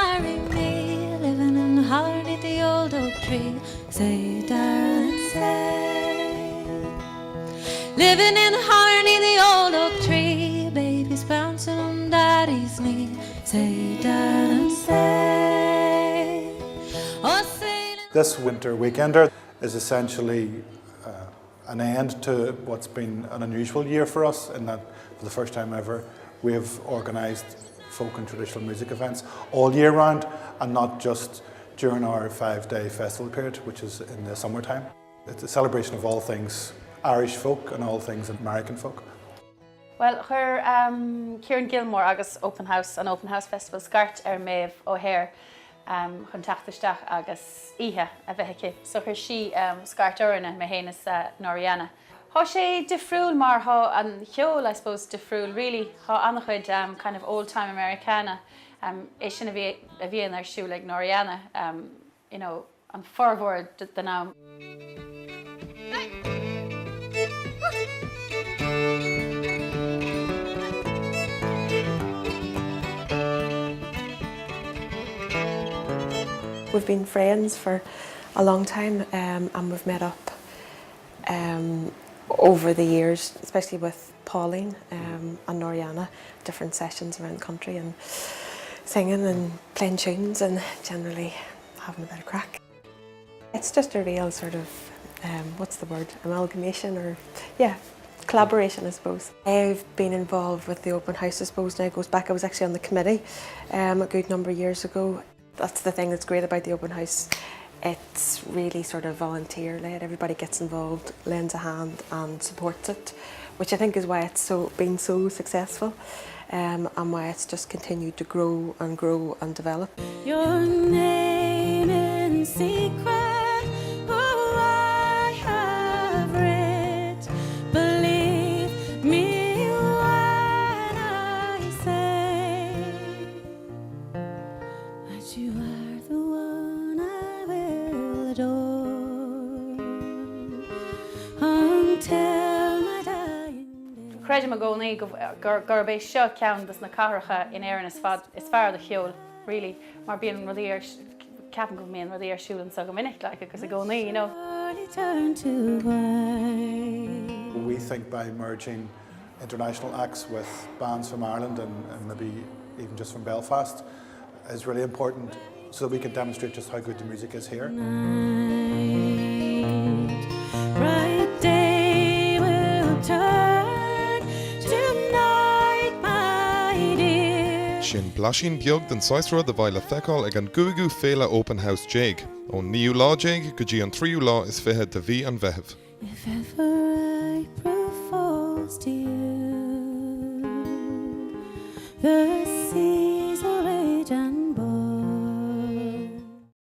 marry me? Living in the holler neath the old oak tree. Say, darling, say. Living in the holler neath the old oak tree. Baby's bouncing on daddy's knee. Say, darling, say. Oh, say. This winter weekender is essentially an end to what's been an unusual year for us, in that for the first time ever we have organised folk and traditional music events all year round, and not just during our 5-day festival period, which is in the summertime. It's a celebration of all things Irish folk and all things American folk. Well, her Kieran Gilmore agus Open House Festival Scart Maeve O'Hare chun tachtaisteach agus ihe a bheithice. So her she Scart Urina me hénas Noriana. How sé difriúil mar how an cheol, I suppose, difriúil really how annachid kind of old-time Americana é sin a bhí in their shoe like Noriana, you know, an forward the now. We've been friends for a long time, and we've met up over the years, especially with Pauline and Noriana, different sessions around the country and singing and playing tunes and generally having a bit of crack. It's just a real sort of, what's the word, amalgamation, or yeah, collaboration, I suppose. I've been involved with the Open House, I suppose, now it goes back. I was actually on the committee a good number of years ago. That's the thing that's great about the Open House. It's really sort of volunteer-led. Everybody gets involved, lends a hand and supports it, which I think is why it's been so successful, and why it's just continued to grow and develop. Your name in secret, oh, I have read. Believe me when I say that you are the one I will adore until my dying day. Creid me gcónaí gur bé seo ceann dus na carracha in éireann is fearr the cheol, really. Mar bíonn rudí ar ceapan go mbeadh rudí ar siúlann so go minic like agus a gcónaí, you know. Turn to white. We think by merging international acts with bands from Ireland and maybe even just from Belfast is really important, so that we can demonstrate just how good the music is here. Bright day will turn to night, my dear. Sin blasin beag den 6 rud a bhaile feicáil ag an guaigú féile Open House Jig. Ón 9 lá Jig go dtí an 3 lá is fiche de bhí an bheithimh. If ever I prove false to you, the